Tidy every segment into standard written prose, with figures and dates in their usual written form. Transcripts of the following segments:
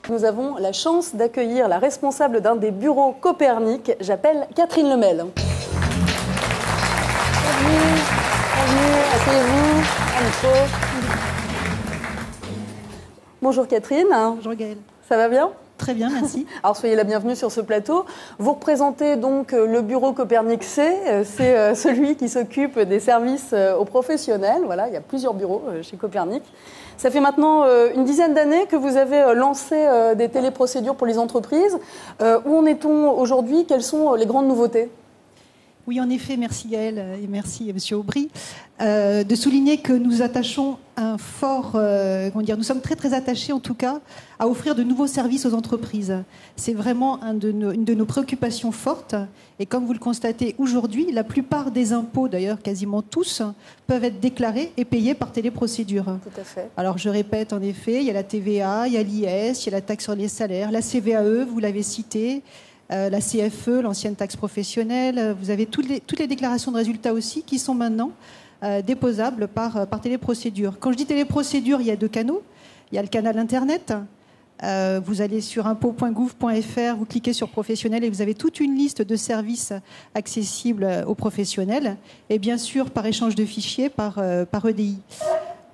Nous avons la chance d'accueillir la responsable d'un des bureaux Copernic. J'appelle Catherine Lemel. Bienvenue, asseyez-vous. Un micro. Bonjour Catherine. Bonjour Gaëlle. Ça va bien ? Très bien, merci. Alors soyez la bienvenue sur ce plateau. Vous représentez donc le bureau Copernic C, c'est celui qui s'occupe des services aux professionnels. Voilà, il y a plusieurs bureaux chez Copernic. Ça fait maintenant une dizaine d'années que vous avez lancé des téléprocédures pour les entreprises. Où en est-on aujourd'hui ? Quelles sont les grandes nouveautés ? Oui, en effet, merci Gaëlle et merci Monsieur Aubry de souligner que nous attachons un fort, nous sommes très très attachés en tout cas à offrir de nouveaux services aux entreprises. C'est vraiment une de nos préoccupations fortes. Et comme vous le constatez aujourd'hui, la plupart des impôts, d'ailleurs quasiment tous, peuvent être déclarés et payés par téléprocédure. Tout à fait. Alors je répète, en effet, il y a la TVA, il y a l'IS, il y a la taxe sur les salaires, la CVAE, vous l'avez cité. La CFE, l'ancienne taxe professionnelle, vous avez toutes les déclarations de résultats aussi qui sont maintenant déposables par téléprocédure. Quand je dis téléprocédure, il y a deux canaux. Il y a le canal Internet. Vous allez sur impôts.gouv.fr, vous cliquez sur professionnel et vous avez toute une liste de services accessibles aux professionnels. Et bien sûr, par échange de fichiers, par EDI.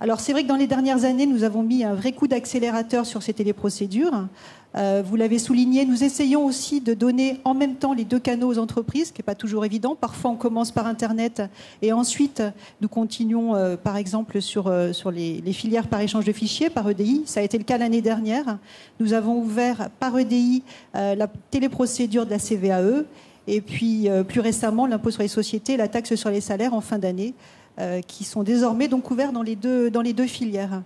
Alors c'est vrai que dans les dernières années, nous avons mis un vrai coup d'accélérateur sur ces téléprocédures. Vous l'avez souligné, nous essayons aussi de donner en même temps les deux canaux aux entreprises, ce qui n'est pas toujours évident. Parfois, on commence par Internet et ensuite, nous continuons, par exemple, sur les filières par échange de fichiers, par EDI. Ça a été le cas l'année dernière. Nous avons ouvert par EDI la téléprocédure de la CVAE et puis, plus récemment, l'impôt sur les sociétés et la taxe sur les salaires en fin d'année, qui sont désormais donc couverts dans les deux filières.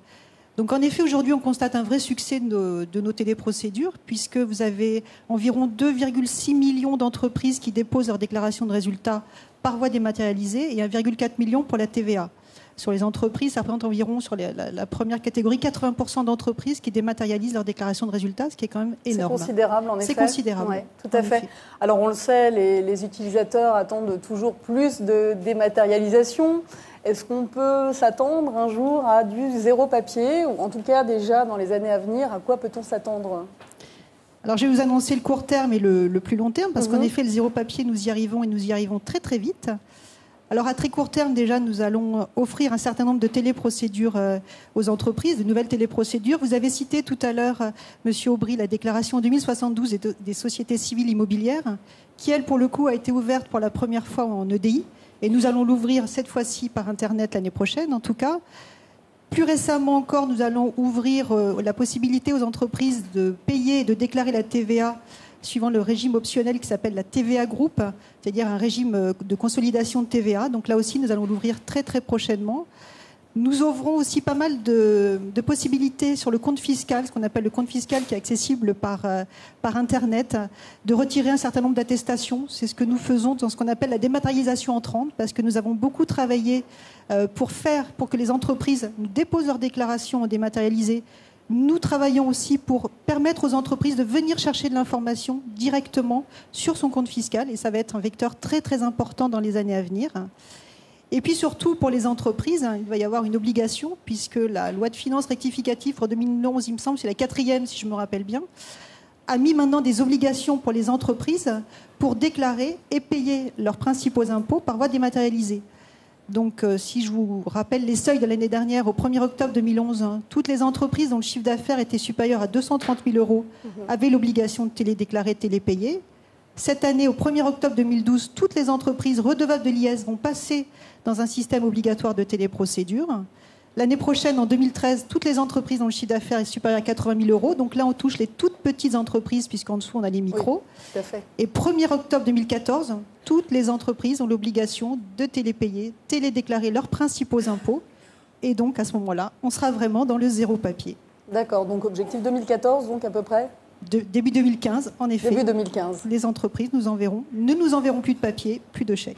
Donc en effet, aujourd'hui, on constate un vrai succès de nos téléprocédures, puisque vous avez environ 2,6 millions d'entreprises qui déposent leur déclaration de résultats par voie dématérialisée et 1,4 million pour la TVA. Sur les entreprises, ça représente environ, sur la première catégorie, 80% d'entreprises qui dématérialisent leur déclaration de résultats, ce qui est quand même énorme. C'est considérable, en effet. C'est considérable. Ouais, tout à fait. Alors, on le sait, les utilisateurs attendent toujours plus de dématérialisation. Est-ce qu'on peut s'attendre un jour à du zéro papier, ou en tout cas déjà dans les années à venir, à quoi peut-on s'attendre ? Alors, je vais vous annoncer le court terme et le plus long terme, parce qu'en effet, le zéro papier, nous y arrivons très très vite. Alors, à très court terme, déjà, nous allons offrir un certain nombre de téléprocédures aux entreprises, de nouvelles téléprocédures. Vous avez cité tout à l'heure, Monsieur Aubry, la déclaration 2072 des sociétés civiles immobilières, qui, elle, pour le coup, a été ouverte pour la première fois en EDI. Et nous allons l'ouvrir cette fois-ci par Internet l'année prochaine, en tout cas. Plus récemment encore, nous allons ouvrir la possibilité aux entreprises de payer et de déclarer la TVA suivant le régime optionnel qui s'appelle la TVA Group, c'est-à-dire un régime de consolidation de TVA. Donc là aussi, nous allons l'ouvrir très très prochainement. Nous ouvrons aussi pas mal de possibilités sur le compte fiscal, ce qu'on appelle le compte fiscal qui est accessible par Internet, de retirer un certain nombre d'attestations. C'est ce que nous faisons dans ce qu'on appelle la dématérialisation entrante, parce que nous avons beaucoup travaillé pour que les entreprises nous déposent leurs déclarations dématérialisées. Nous travaillons aussi pour permettre aux entreprises de venir chercher de l'information directement sur son compte fiscal, et ça va être un vecteur très très important dans les années à venir. Et puis surtout, pour les entreprises, il va y avoir une obligation, puisque la loi de finances rectificative pour 2011, il me semble, c'est la 4e, si je me rappelle bien, a mis maintenant des obligations pour les entreprises pour déclarer et payer leurs principaux impôts par voie dématérialisée. Donc, si je vous rappelle les seuils de l'année dernière, au 1er octobre 2011, toutes les entreprises dont le chiffre d'affaires était supérieur à 230 000 euros avaient l'obligation de télédéclarer, télépayer. Cette année, au 1er octobre 2012, toutes les entreprises redevables de l'IS vont passer dans un système obligatoire de téléprocédure. L'année prochaine, en 2013, toutes les entreprises dont le chiffre d'affaires est supérieur à 80 000 euros. Donc là, on touche les toutes petites entreprises, puisqu'en dessous, on a les micros. Oui, tout à fait. Et 1er octobre 2014, toutes les entreprises ont l'obligation de télépayer, télédéclarer leurs principaux impôts. Et donc, à ce moment-là, on sera vraiment dans le zéro papier. D'accord. Donc, objectif 2014, donc à peu près début 2015, en effet. Début 2015. Les entreprises ne nous enverront plus de papier, plus de chèques.